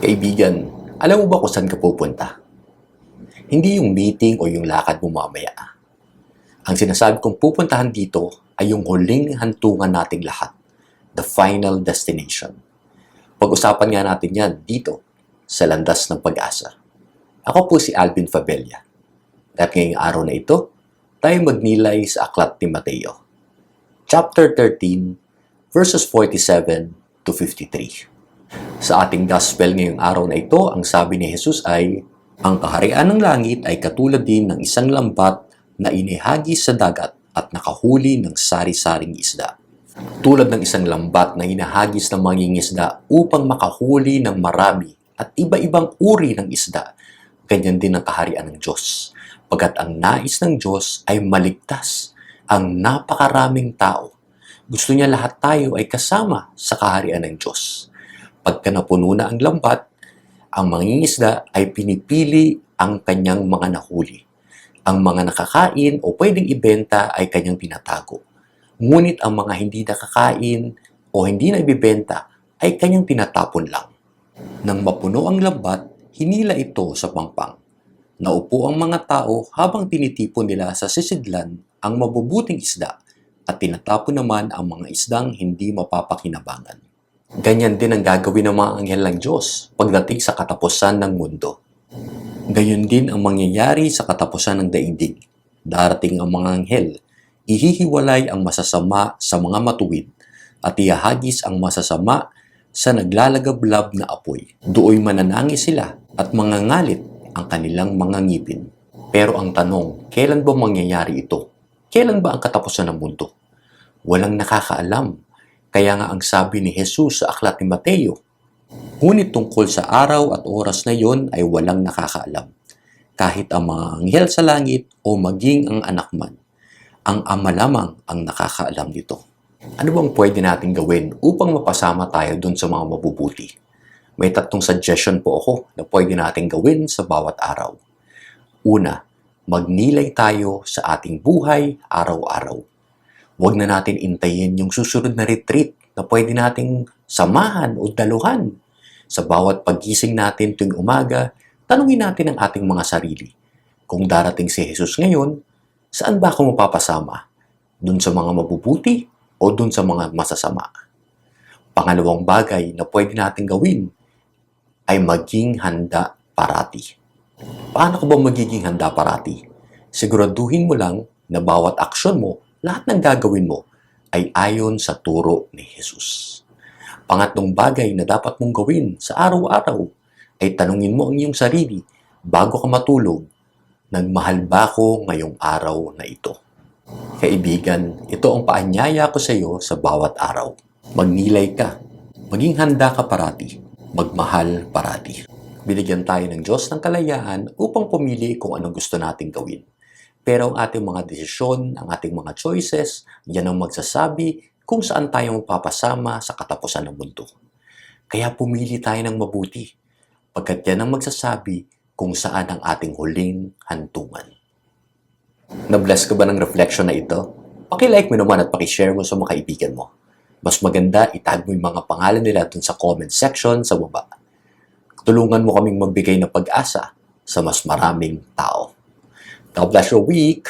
Kaibigan, alam mo ba kung saan ka pupunta? Hindi yung meeting o yung lakad mo mamaya. Ang sinasabi kong pupuntahan dito ay yung huling hantungan nating lahat, the final destination. Pag-usapan nga natin yan dito, sa Landas ng Pag-asa. Ako po si Alvin Fabella. At ngayong araw na ito, tayo magnilay sa Aklat ni Mateo. Chapter 13, verses 47 to 53. Sa ating gospel ngayong araw na ito, ang sabi ni Jesus ay, ang kaharian ng langit ay katulad din ng isang lambat na inihagis sa dagat at nakahuli ng sari-saring isda. Tulad ng isang lambat na hinahagis ng mangingisda upang makahuli ng marami at iba-ibang uri ng isda, ganyan din ang kaharian ng Diyos. Pagkat ang nais ng Diyos ay maligtas ang napakaraming tao. Gusto niya lahat tayo ay kasama sa kaharian ng Diyos. Pagka napuno na ang lambat, ang mangingisda ay pinipili ang kanyang mga nahuli. Ang mga nakakain o pwedeng ibenta ay kanyang tinatago. Ngunit ang mga hindi nakakain o hindi na ibibenta ay kanyang tinatapon lang. Nang mapuno ang lambat, hinila ito sa pangpang. Naupo ang mga tao habang tinitipon nila sa sisidlan ang mabubuting isda at tinatapon naman ang mga isdang hindi mapapakinabangan. Ganyan din ang gagawin ng mga anghel ng Diyos pagdating sa katapusan ng mundo. Gayon din ang mangyayari sa katapusan ng daigdig. Darating ang mga anghel, ihihiwalay ang masasama sa mga matuwid at ihahagis ang masasama sa naglalagablab na apoy. Dooy mananangis sila at mangangalit ang kanilang mga ngipin. Pero ang tanong, kailan ba mangyayari ito? Kailan ba ang katapusan ng mundo? Walang nakakaalam. Kaya nga ang sabi ni Jesus sa Aklat ni Mateo, ngunit tungkol sa araw at oras na iyon ay walang nakakaalam. Kahit ang mga anghel sa langit o maging ang anak man, ang Ama lamang ang nakakaalam nito. Ano bang pwede natin gawin upang mapasama tayo dun sa mga mabubuti? May 3 suggestion po ako na pwede natin gawin sa bawat araw. Una, magnilay tayo sa ating buhay araw-araw. Huwag na natin intayin yung susunod na retreat na pwede nating samahan o daluhan. Sa bawat paggising natin tuwing umaga, tanungin natin ang ating mga sarili. Kung darating si Jesus ngayon, saan ba ako mapapasama? Dun sa mga mabubuti o dun sa mga masasama? Pangalawang bagay na pwede natin gawin ay maging handa parati. Paano ko ba magiging handa parati? Siguraduhin mo lang na bawat aksyon mo, lahat ng gagawin mo ay ayon sa turo ni Jesus. Pangatlong bagay na dapat mong gawin sa araw-araw ay tanungin mo ang iyong sarili bago ka matulog, nagmahal ba ko ngayong araw na ito? Kaibigan, ito ang paanyaya ko sa iyo sa bawat araw. Magnilay ka, maging handa ka parati, magmahal parati. Binigyan tayo ng Diyos ng kalayaan upang pumili kung anong gusto nating gawin. Pero ang ating mga desisyon, ang ating mga choices, yan ang magsasabi kung saan tayo magpapasama sa katapusan ng mundo. Kaya pumili tayo ng mabuti, pagkat yan ang magsasabi kung saan ang ating huling hantungan. Na-bless ka ba ng reflection na ito? Paki-like mo naman at paki-share mo sa mga kaibigan mo. Mas maganda, itag mo yung mga pangalan nila dun sa comment section sa baba. Tulungan mo kaming magbigay ng pag-asa sa mas maraming tao. God bless your week.